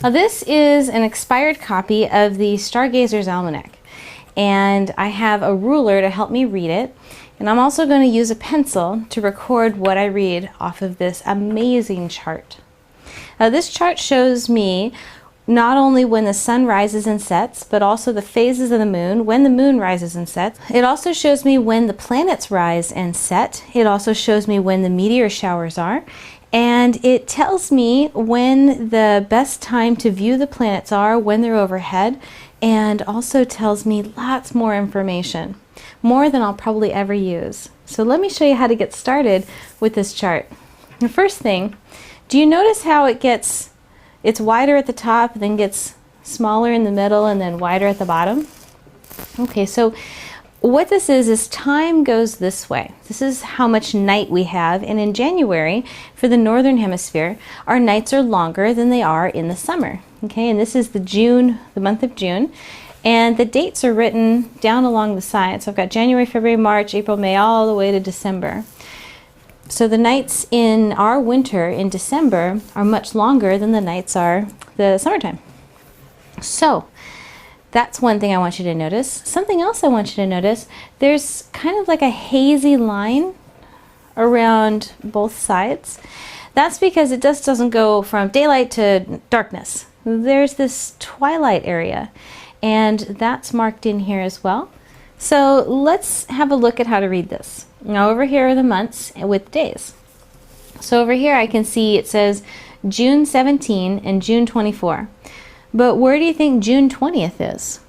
Now this is an expired copy of the Stargazer's Almanac, and I have a ruler to help me read it, and I'm also going to use a pencil to record what I read off of this amazing chart. Now this chart shows me not only when the sun rises and sets, but also the phases of the moon, when the moon rises and sets. It also shows me when the planets rise and set. It also shows me when the meteor showers are. And it tells me when the best time to view the planets are, when they're overhead, and also tells me lots more information, more than I'll probably ever use. So let me show you how to get started with this chart. The first thing, do you notice how it's wider at the top, then gets smaller in the middle, and then wider at the bottom? Okay, so what this is time goes this way. This is how much night we have, and in January, for the northern hemisphere, our nights are longer than they are in the summer. Okay, and this is the month of June, and the dates are written down along the side. So I've got January, February, March, April, May, all the way to December. So the nights in our winter in December are much longer than the nights are the summertime. So that's one thing I want you to notice. Something else I want you to notice, there's kind of like a hazy line around both sides. That's because it just doesn't go from daylight to darkness. There's this twilight area, and that's marked in here as well. So let's have a look at how to read this. Now over here are the months with days. So over here I can see it says June 17 and June 24. But where do you think June 20th is?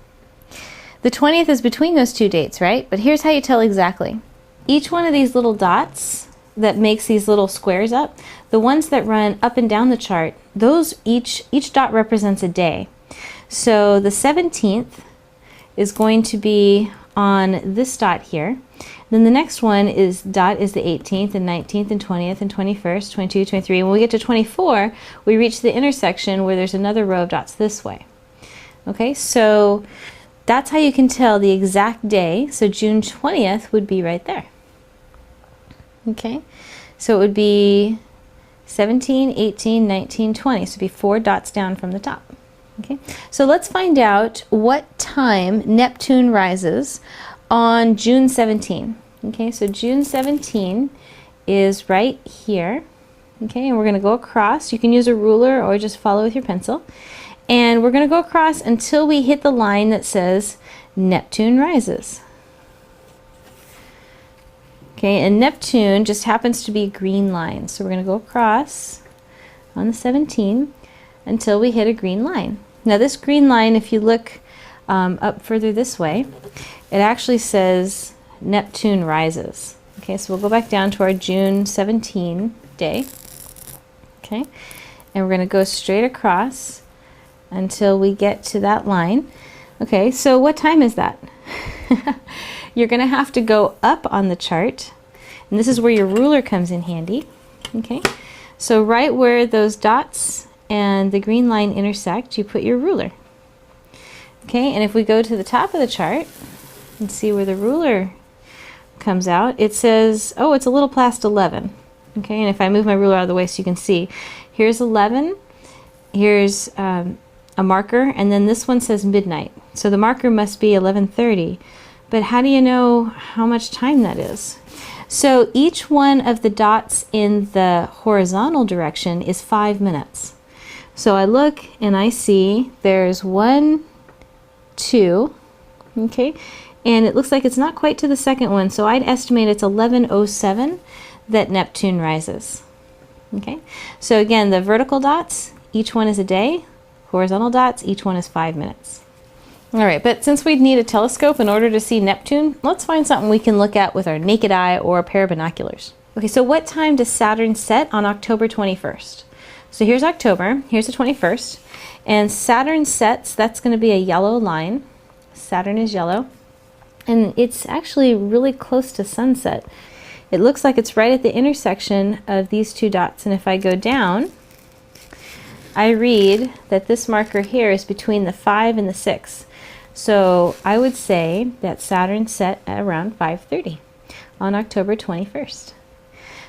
The 20th is between those two dates, right? But here's how you tell exactly. Each one of these little dots that makes these little squares up, the ones that run up and down the chart, those each dot represents a day. So the 17th is going to be on this dot here. Then the next one is the 18th and 19th and 20th and 21st, 22, 23. When we get to 24, we reach the intersection where there's another row of dots this way. Okay, so that's how you can tell the exact day. So June 20th would be right there. Okay, so it would be 17, 18, 19, 20. So it'd be 4 dots down from the top. Okay, so let's find out what time Neptune rises on June 17. Okay, so June 17 is right here. Okay, and we're going to go across. You can use a ruler or just follow with your pencil. And we're going to go across until we hit the line that says Neptune rises. Okay, and Neptune just happens to be a green line. So we're going to go across on the 17 until we hit a green line. Now this green line, if you look up further this way, it actually says Neptune rises. Okay, so we'll go back down to our June 17 day. Okay, and we're going to go straight across until we get to that line. Okay, so what time is that? You're going to have to go up on the chart, and this is where your ruler comes in handy. Okay, so right where those dots and the green line intersect, you put your ruler. Okay, and if we go to the top of the chart and see where the ruler comes out, it says, oh, it's a little past 11. Okay, and if I move my ruler out of the way so you can see, here's 11, here's a marker, and then this one says midnight. So the marker must be 11:30. But how do you know how much time that is? So each one of the dots in the horizontal direction is 5 minutes. So I look and I see there's 1, 2, okay, and it looks like it's not quite to the second one, so I'd estimate it's 11:07 that Neptune rises. Okay, so again, the vertical dots, each one is a day. Horizontal dots, each one is 5 minutes. All right, but since we'd need a telescope in order to see Neptune, let's find something we can look at with our naked eye or a pair of binoculars. Okay, so what time does Saturn set on October 21st? So here's October, here's the 21st, and Saturn sets, that's going to be a yellow line. Saturn is yellow, and it's actually really close to sunset. It looks like it's right at the intersection of these two dots, and if I go down, I read that this marker here is between the 5 and the 6. So I would say that Saturn set at around 5:30 on October 21st.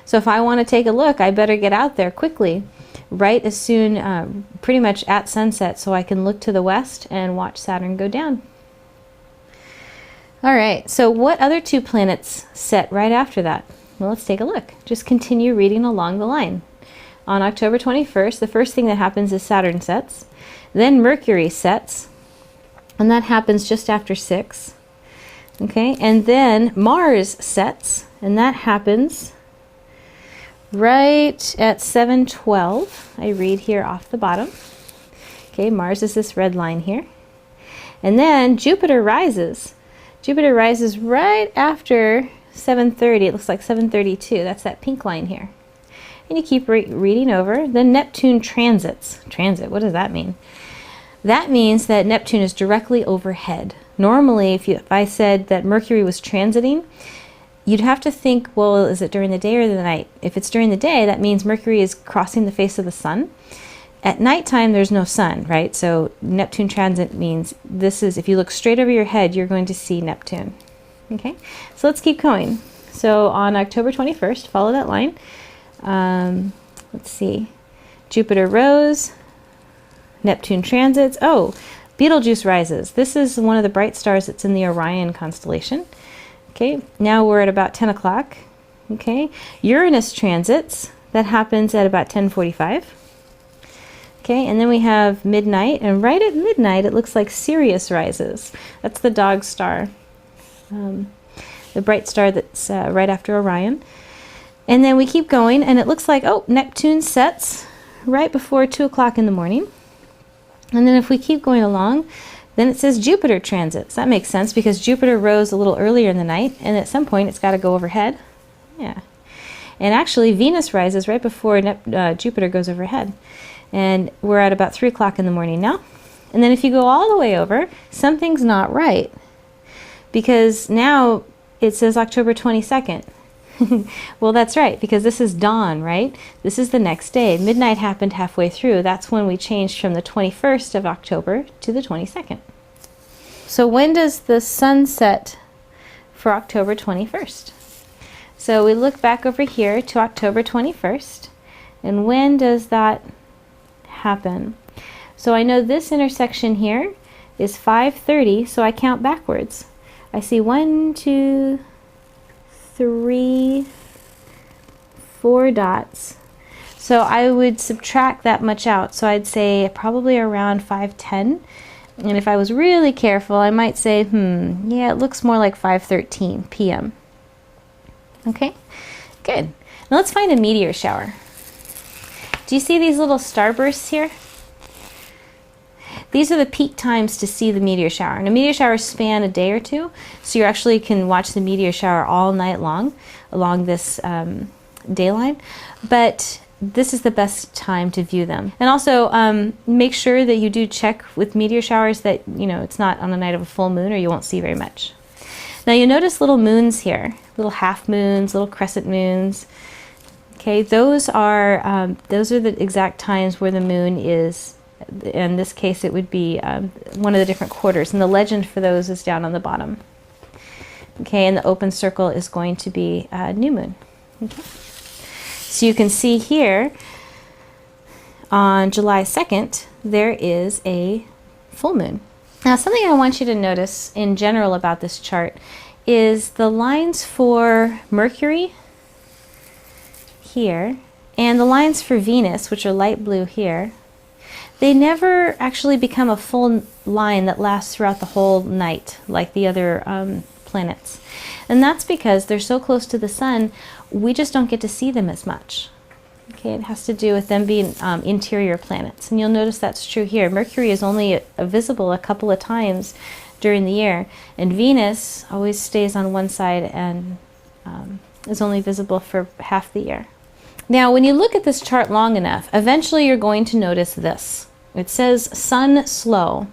So if I want to take a look, I better get out there quickly right as soon, pretty much at sunset, so I can look to the west and watch Saturn go down. All right, so what other two planets set right after that? Well, let's take a look. Just continue reading along the line. On October 21st, the first thing that happens is Saturn sets. Then Mercury sets, and that happens just after 6. Okay, and then Mars sets, and that happens right at 7:12. I read here off the bottom. Okay, Mars is this red line here. And then Jupiter rises. Jupiter rises right after 7:30. It looks like 7:32. That's that pink line here. And you keep reading over. Then Neptune transits. Transit, what does that mean? That means that Neptune is directly overhead. Normally, if I said that Mercury was transiting, you'd have to think, well, is it during the day or the night? If it's during the day, that means Mercury is crossing the face of the sun. At nighttime, there's no sun, right? So Neptune transit means this is, if you look straight over your head, you're going to see Neptune. Okay, so let's keep going. So on October 21st, follow that line. Let's see. Jupiter rose. Neptune transits. Oh, Betelgeuse rises. This is one of the bright stars that's in the Orion constellation. Okay, now we're at about 10 o'clock. Okay, Uranus transits. That happens at about 10:45. Okay, and then we have midnight, and right at midnight it looks like Sirius rises. That's the dog star, the bright star that's right after Orion. And then we keep going, and it looks like, oh, Neptune sets right before 2 o'clock in the morning. And then if we keep going along, then it says Jupiter transits. That makes sense because Jupiter rose a little earlier in the night, and at some point it's got to go overhead. Yeah. And actually Venus rises right before Jupiter goes overhead. And we're at about 3 o'clock in the morning now. And then if you go all the way over, something's not right. Because now it says October 22nd. Well, that's right, because this is dawn, right? This is the next day. Midnight happened halfway through. That's when we changed from the 21st of October to the 22nd. So when does the sun set for October 21st? So we look back over here to October 21st. And when does that happen? So I know this intersection here is 5:30, so I count backwards. I see 1, 2, 3, 4 dots. So I would subtract that much out. So I'd say probably around 5:10. And if I was really careful, I might say, yeah, it looks more like 5:13 p.m. Okay, good. Now let's find a meteor shower. Do you see these little starbursts here? These are the peak times to see the meteor shower. And a meteor shower span a day or two, so you actually can watch the meteor shower all night long along this day line. But this is the best time to view them. And also make sure that you do check with meteor showers that it's not on the night of a full moon, or you won't see very much. Now you notice little moons here, little half moons, little crescent moons. Okay, those are the exact times where the moon is. In this case, it would be one of the different quarters, and the legend for those is down on the bottom. Okay, and the open circle is going to be new moon. Okay. So you can see here on July 2nd, there is a full moon. Now, something I want you to notice in general about this chart is the lines for Mercury here and the lines for Venus, which are light blue here. They never actually become a full line that lasts throughout the whole night like the other planets. And that's because they're so close to the sun, we just don't get to see them as much. Okay, it has to do with them being interior planets. And you'll notice that's true here. Mercury is only visible a couple of times during the year, and Venus always stays on one side and is only visible for half the year. Now, when you look at this chart long enough, eventually you're going to notice this. It says sun slow.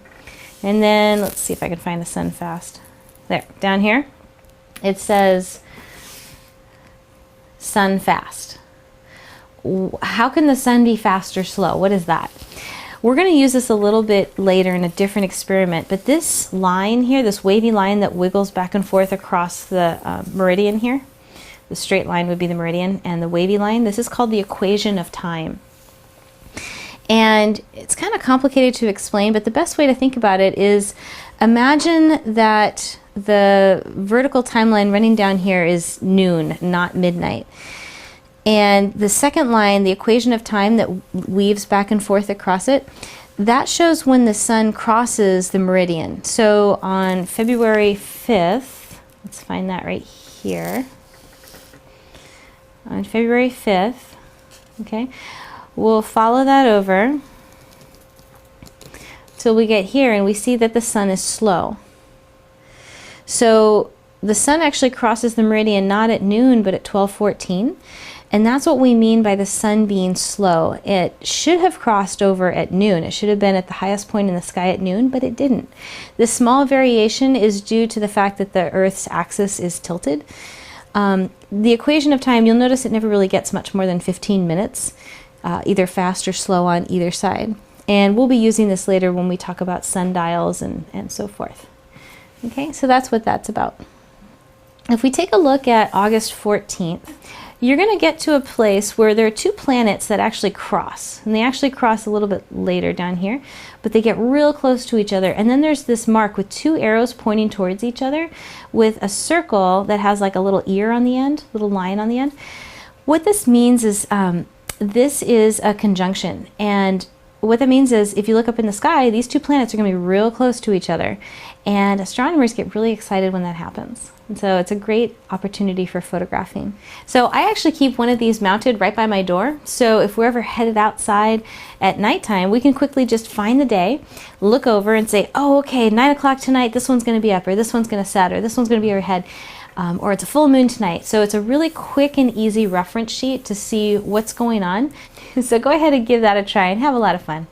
And then, let's see if I can find the sun fast. There, down here, it says sun fast. How can the sun be fast or slow? What is that? We're going to use this a little bit later in a different experiment, but this line here, this wavy line that wiggles back and forth across the meridian here, the straight line would be the meridian, and the wavy line, this is called the equation of time. And it's kind of complicated to explain, but the best way to think about it is imagine that the vertical timeline running down here is noon, not midnight. And the second line, the equation of time that weaves back and forth across it, that shows when the sun crosses the meridian. So on February 5th, let's find that right here. On February 5th, okay, we'll follow that over till we get here and we see that the sun is slow. So the sun actually crosses the meridian not at noon but at 12:14, and that's what we mean by the sun being slow. It should have crossed over at noon. It should have been at the highest point in the sky at noon, but it didn't. This small variation is due to the fact that the Earth's axis is tilted. The equation of time, you'll notice it never really gets much more than 15 minutes, either fast or slow on either side. And we'll be using this later when we talk about sundials and so forth. Okay, so that's what that's about. If we take a look at August 14th, you're going to get to a place where there are two planets that actually cross. And they actually cross a little bit later down here, but they get real close to each other. And then there's this mark with two arrows pointing towards each other with a circle that has like a little ear on the end, little line on the end. What this means is this is a conjunction. And what that means is if you look up in the sky, these two planets are going to be real close to each other. And astronomers get really excited when that happens. And so it's a great opportunity for photographing. So I actually keep one of these mounted right by my door. So if we're ever headed outside at nighttime, we can quickly just find the day, look over and say, oh, okay, 9 o'clock tonight, this one's going to be up, or this one's going to set, or this one's going to be overhead. Or it's a full moon tonight. So it's a really quick and easy reference sheet to see what's going on. So go ahead and give that a try and have a lot of fun.